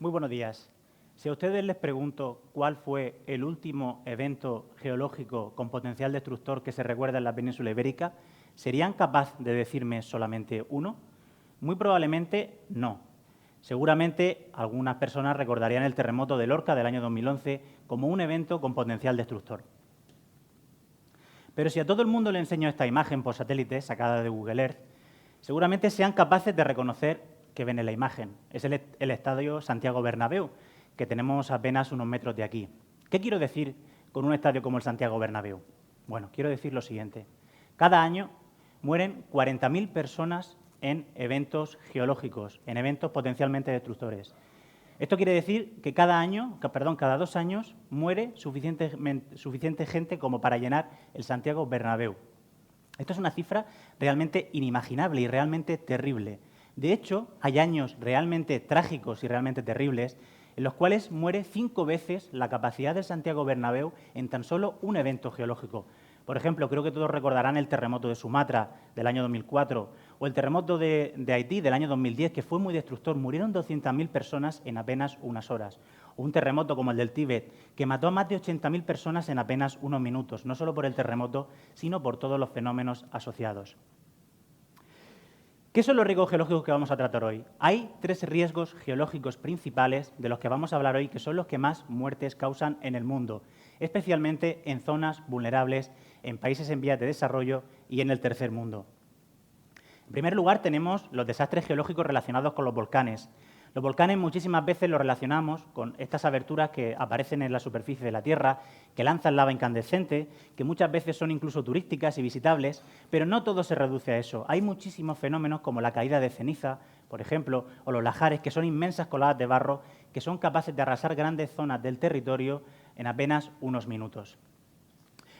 Muy buenos días. Si a ustedes les pregunto cuál fue el último evento geológico con potencial destructor que se recuerda en la península ibérica, ¿serían capaces de decirme solamente uno? Muy probablemente no. Seguramente algunas personas recordarían el terremoto de Lorca del año 2011 como un evento con potencial destructor. Pero si a todo el mundo le enseño esta imagen por satélite sacada de Google Earth, seguramente sean capaces de reconocer que ven en la imagen. Es el estadio Santiago Bernabéu, que tenemos apenas unos metros de aquí. ¿Qué quiero decir con un estadio como el Santiago Bernabéu? Bueno, quiero decir lo siguiente. Cada año mueren 40.000 personas en eventos geológicos, en eventos potencialmente destructores. Esto quiere decir que cada 2 años muere suficiente gente como para llenar el Santiago Bernabéu. Esto es una cifra realmente inimaginable y realmente terrible. De hecho, hay años realmente trágicos y realmente terribles en los cuales muere 5 veces la capacidad del Santiago Bernabéu en tan solo un evento geológico. Por ejemplo, creo que todos recordarán el terremoto de Sumatra del año 2004 o el terremoto de Haití del año 2010, que fue muy destructor. Murieron 200.000 personas en apenas unas horas. O un terremoto como el del Tíbet, que mató a más de 80.000 personas en apenas unos minutos, no solo por el terremoto, sino por todos los fenómenos asociados. ¿Qué son los riesgos geológicos que vamos a tratar hoy? Hay 3 riesgos geológicos principales de los que vamos a hablar hoy, que son los que más muertes causan en el mundo, especialmente en zonas vulnerables, en países en vías de desarrollo y en el tercer mundo. En primer lugar, tenemos los desastres geológicos relacionados con los volcanes. Los volcanes muchísimas veces los relacionamos con estas aberturas que aparecen en la superficie de la Tierra, que lanzan lava incandescente, que muchas veces son incluso turísticas y visitables, pero no todo se reduce a eso. Hay muchísimos fenómenos como la caída de ceniza, por ejemplo, o los lahares, que son inmensas coladas de barro que son capaces de arrasar grandes zonas del territorio en apenas unos minutos.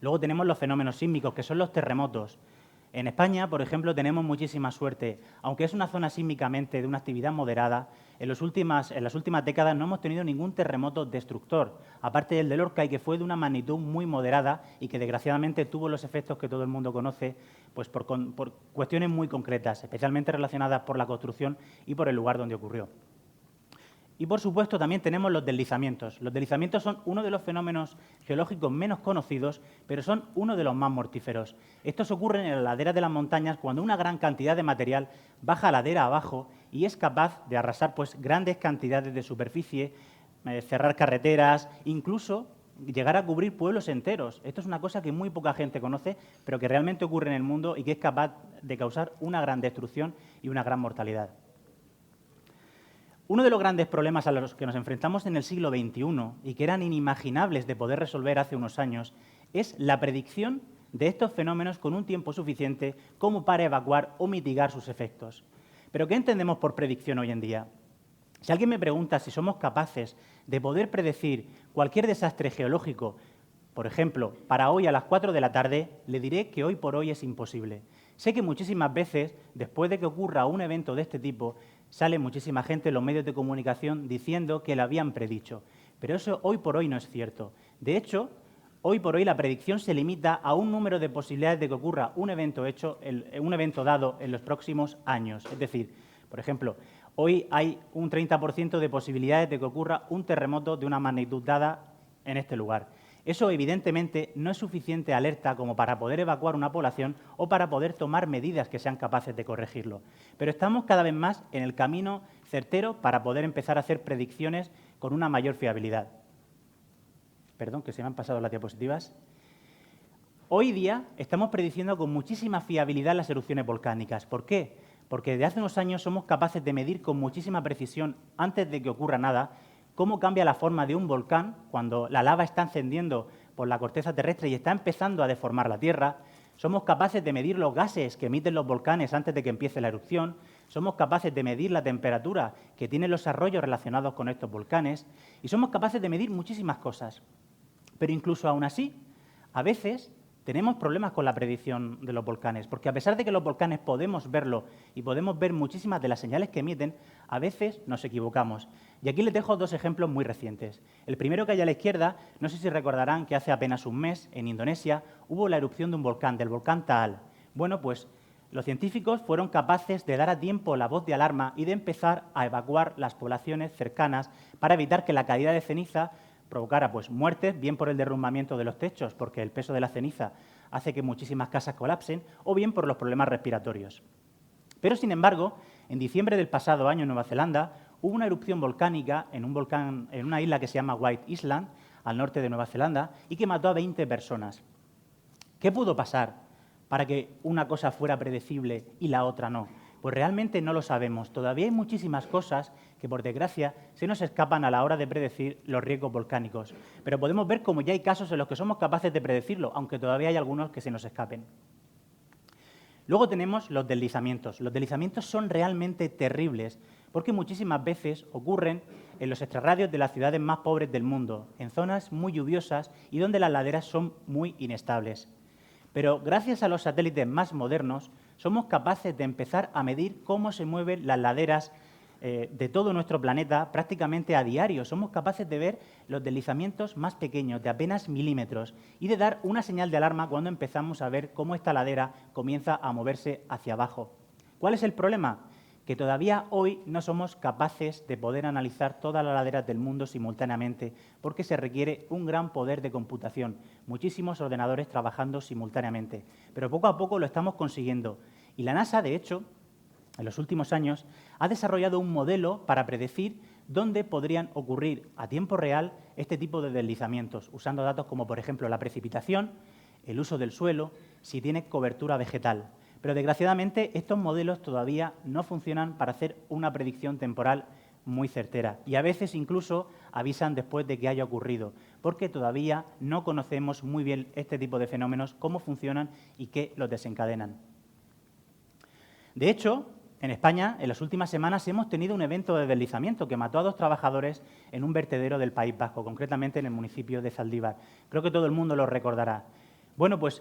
Luego tenemos los fenómenos sísmicos, que son los terremotos. En España, por ejemplo, tenemos muchísima suerte. Aunque es una zona sísmicamente de una actividad moderada, en las últimas décadas no hemos tenido ningún terremoto destructor, aparte del de Lorca, y que fue de una magnitud muy moderada y que desgraciadamente tuvo los efectos que todo el mundo conoce, pues por cuestiones muy concretas, especialmente relacionadas por la construcción y por el lugar donde ocurrió. Y, por supuesto, también tenemos los deslizamientos. Los deslizamientos son uno de los fenómenos geológicos menos conocidos, pero son uno de los más mortíferos. Estos ocurren en las laderas de las montañas cuando una gran cantidad de material baja ladera abajo y es capaz de arrasar grandes cantidades de superficie, cerrar carreteras, incluso llegar a cubrir pueblos enteros. Esto es una cosa que muy poca gente conoce, pero que realmente ocurre en el mundo y que es capaz de causar una gran destrucción y una gran mortalidad. Uno de los grandes problemas a los que nos enfrentamos en el siglo XXI y que eran inimaginables de poder resolver hace unos años es la predicción de estos fenómenos con un tiempo suficiente como para evacuar o mitigar sus efectos. ¿Pero qué entendemos por predicción hoy en día? Si alguien me pregunta si somos capaces de poder predecir cualquier desastre geológico, por ejemplo, para hoy a las 4 de la tarde, le diré que hoy por hoy es imposible. Sé que muchísimas veces, después de que ocurra un evento de este tipo, sale muchísima gente en los medios de comunicación diciendo que lo habían predicho, pero eso hoy por hoy no es cierto. De hecho, hoy por hoy la predicción se limita a un número de posibilidades de que ocurra un evento dado en los próximos años. Es decir, por ejemplo, hoy hay un 30% de posibilidades de que ocurra un terremoto de una magnitud dada en este lugar. Eso, evidentemente, no es suficiente alerta como para poder evacuar una población o para poder tomar medidas que sean capaces de corregirlo. Pero estamos cada vez más en el camino certero para poder empezar a hacer predicciones con una mayor fiabilidad. Perdón, que se me han pasado las diapositivas. Hoy día estamos prediciendo con muchísima fiabilidad las erupciones volcánicas. ¿Por qué? Porque desde hace unos años somos capaces de medir con muchísima precisión, antes de que ocurra nada, cómo cambia la forma de un volcán cuando la lava está encendiendo por la corteza terrestre y está empezando a deformar la Tierra. Somos capaces de medir los gases que emiten los volcanes antes de que empiece la erupción. Somos capaces de medir la temperatura que tienen los arroyos relacionados con estos volcanes. Y somos capaces de medir muchísimas cosas. Pero incluso aún así, a veces tenemos problemas con la predicción de los volcanes, porque a pesar de que los volcanes podemos verlo y podemos ver muchísimas de las señales que emiten, a veces nos equivocamos. Y aquí les dejo 2 ejemplos muy recientes. El primero, que hay a la izquierda, no sé si recordarán que hace apenas un mes, en Indonesia, hubo la erupción de un volcán, del volcán Taal. Bueno, pues los científicos fueron capaces de dar a tiempo la voz de alarma y de empezar a evacuar las poblaciones cercanas para evitar que la caída de ceniza provocara muertes, bien por el derrumbamiento de los techos, porque el peso de la ceniza hace que muchísimas casas colapsen, o bien por los problemas respiratorios. Pero, sin embargo, en diciembre del pasado año en Nueva Zelanda hubo una erupción volcánica en un volcán en una isla que se llama White Island, al norte de Nueva Zelanda, y que mató a 20 personas. ¿Qué pudo pasar para que una cosa fuera predecible y la otra no? Pues realmente no lo sabemos. Todavía hay muchísimas cosas que, por desgracia, se nos escapan a la hora de predecir los riesgos volcánicos. Pero podemos ver cómo ya hay casos en los que somos capaces de predecirlo, aunque todavía hay algunos que se nos escapen. Luego tenemos los deslizamientos. Los deslizamientos son realmente terribles porque muchísimas veces ocurren en los extrarradios de las ciudades más pobres del mundo, en zonas muy lluviosas y donde las laderas son muy inestables. Pero gracias a los satélites más modernos somos capaces de empezar a medir cómo se mueven las laderas de todo nuestro planeta prácticamente a diario. Somos capaces de ver los deslizamientos más pequeños, de apenas milímetros, y de dar una señal de alarma cuando empezamos a ver cómo esta ladera comienza a moverse hacia abajo. ¿Cuál es el problema? Que todavía hoy no somos capaces de poder analizar todas las laderas del mundo simultáneamente, porque se requiere un gran poder de computación, muchísimos ordenadores trabajando simultáneamente. Pero poco a poco lo estamos consiguiendo. Y la NASA, de hecho, en los últimos años, ha desarrollado un modelo para predecir dónde podrían ocurrir a tiempo real este tipo de deslizamientos, usando datos como, por ejemplo, la precipitación, el uso del suelo, si tiene cobertura vegetal. Pero, desgraciadamente, estos modelos todavía no funcionan para hacer una predicción temporal muy certera y a veces incluso avisan después de que haya ocurrido, porque todavía no conocemos muy bien este tipo de fenómenos, cómo funcionan y qué los desencadenan. De hecho, en España, en las últimas semanas, hemos tenido un evento de deslizamiento que mató a 2 trabajadores en un vertedero del País Vasco, concretamente en el municipio de Zaldívar. Creo que todo el mundo lo recordará. Bueno, pues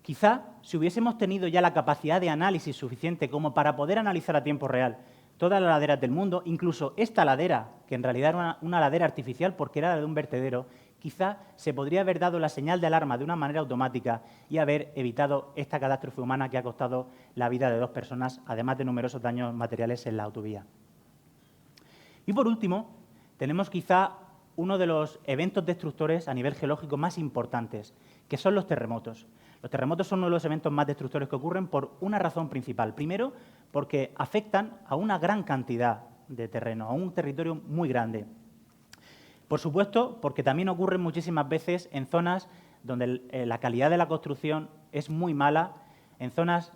quizá si hubiésemos tenido ya la capacidad de análisis suficiente como para poder analizar a tiempo real todas las laderas del mundo, incluso esta ladera, que en realidad era una ladera artificial porque era la de un vertedero, quizá se podría haber dado la señal de alarma de una manera automática y haber evitado esta catástrofe humana que ha costado la vida de 2 personas, además de numerosos daños materiales en la autovía. Y por último, tenemos quizá uno de los eventos destructores a nivel geológico más importantes, que son los terremotos. Los terremotos son uno de los eventos más destructores que ocurren por una razón principal. Primero, porque afectan a una gran cantidad de terreno, a un territorio muy grande. Por supuesto, porque también ocurren muchísimas veces en zonas donde la calidad de la construcción es muy mala, en zonas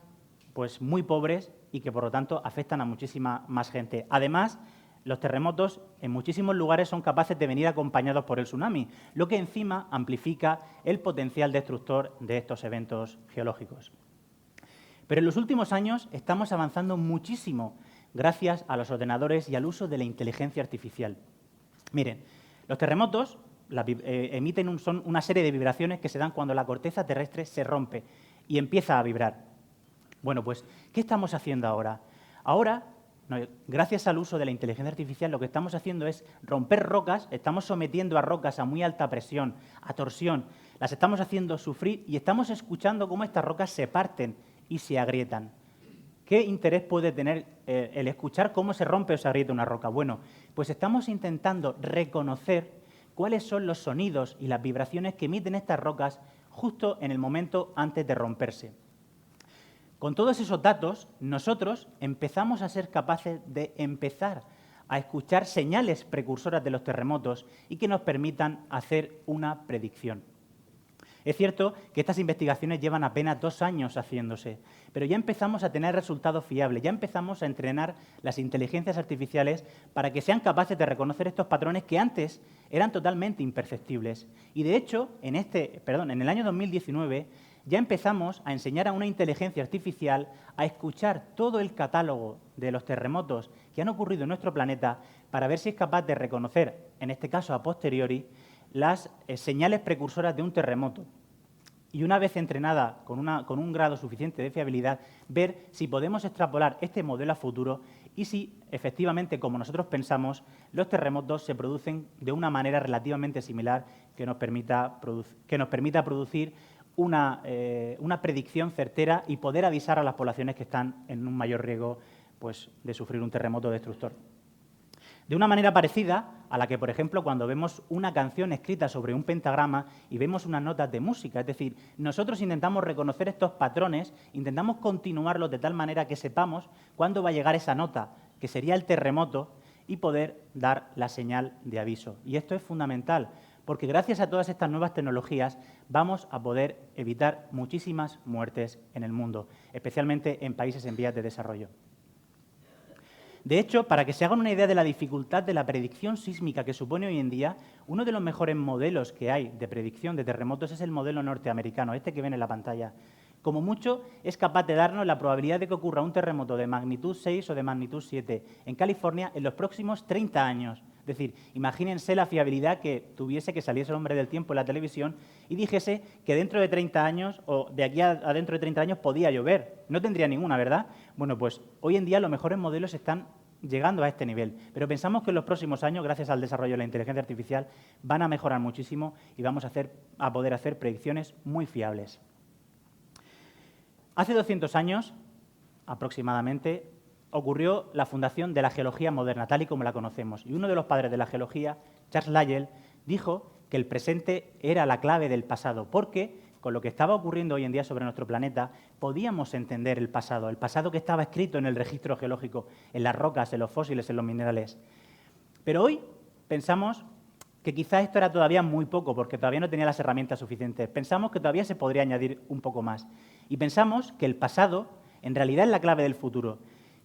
muy pobres y que, por lo tanto, afectan a muchísima más gente. Además, los terremotos en muchísimos lugares son capaces de venir acompañados por el tsunami, lo que encima amplifica el potencial destructor de estos eventos geológicos. Pero en los últimos años estamos avanzando muchísimo gracias a los ordenadores y al uso de la inteligencia artificial. Miren, los terremotos son una serie de vibraciones que se dan cuando la corteza terrestre se rompe y empieza a vibrar. Bueno, pues, ¿qué estamos haciendo ahora? Ahora, gracias al uso de la inteligencia artificial, lo que estamos haciendo es romper rocas, estamos sometiendo a rocas a muy alta presión, a torsión, las estamos haciendo sufrir y estamos escuchando cómo estas rocas se parten y se agrietan. ¿Qué interés puede tener el escuchar cómo se rompe o se agrieta una roca? Bueno, pues estamos intentando reconocer cuáles son los sonidos y las vibraciones que emiten estas rocas justo en el momento antes de romperse. Con todos esos datos, nosotros empezamos a ser capaces de empezar a escuchar señales precursoras de los terremotos y que nos permitan hacer una predicción. Es cierto que estas investigaciones llevan apenas 2 años haciéndose, pero ya empezamos a tener resultados fiables, ya empezamos a entrenar las inteligencias artificiales para que sean capaces de reconocer estos patrones que antes eran totalmente imperceptibles. Y de hecho, en el año 2019 ya empezamos a enseñar a una inteligencia artificial a escuchar todo el catálogo de los terremotos que han ocurrido en nuestro planeta para ver si es capaz de reconocer, en este caso a posteriori, las señales precursoras de un terremoto. Y una vez entrenada con un grado suficiente de fiabilidad, ver si podemos extrapolar este modelo a futuro y si, efectivamente, como nosotros pensamos, los terremotos se producen de una manera relativamente similar que nos permita producir una predicción certera y poder avisar a las poblaciones que están en un mayor riesgo, pues, de sufrir un terremoto destructor. De una manera parecida a la que, por ejemplo, cuando vemos una canción escrita sobre un pentagrama y vemos unas notas de música, es decir, nosotros intentamos reconocer estos patrones, intentamos continuarlos de tal manera que sepamos cuándo va a llegar esa nota, que sería el terremoto, y poder dar la señal de aviso. Y esto es fundamental, porque gracias a todas estas nuevas tecnologías vamos a poder evitar muchísimas muertes en el mundo, especialmente en países en vías de desarrollo. De hecho, para que se hagan una idea de la dificultad de la predicción sísmica que supone hoy en día, uno de los mejores modelos que hay de predicción de terremotos es el modelo norteamericano, este que ven en la pantalla. Como mucho, es capaz de darnos la probabilidad de que ocurra un terremoto de magnitud 6 o de magnitud 7 en California en los próximos 30 años. Es decir, imagínense la fiabilidad que tuviese que saliese el hombre del tiempo en la televisión y dijese que dentro de 30 años o de aquí a dentro de 30 años podía llover. No tendría ninguna, ¿verdad? Bueno, pues hoy en día los mejores modelos están llegando a este nivel, pero pensamos que en los próximos años, gracias al desarrollo de la inteligencia artificial, van a mejorar muchísimo y vamos a poder hacer predicciones muy fiables. Hace 200 años, aproximadamente, ocurrió la fundación de la geología moderna, tal y como la conocemos. Y uno de los padres de la geología, Charles Lyell, dijo que el presente era la clave del pasado, porque con lo que estaba ocurriendo hoy en día sobre nuestro planeta, podíamos entender el pasado que estaba escrito en el registro geológico, en las rocas, en los fósiles, en los minerales. Pero hoy pensamos que quizás esto era todavía muy poco, porque todavía no tenía las herramientas suficientes. Pensamos que todavía se podría añadir un poco más. Y pensamos que el pasado, en realidad, es la clave del futuro,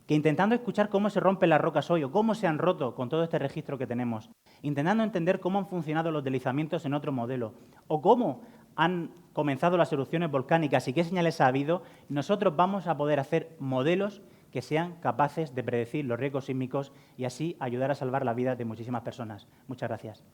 que intentando escuchar cómo se rompen las rocas hoy o cómo se han roto con todo este registro que tenemos, intentando entender cómo han funcionado los deslizamientos en otro modelo o cómo han comenzado las erupciones volcánicas y qué señales ha habido, nosotros vamos a poder hacer modelos que sean capaces de predecir los riesgos sísmicos y así ayudar a salvar la vida de muchísimas personas. Muchas gracias.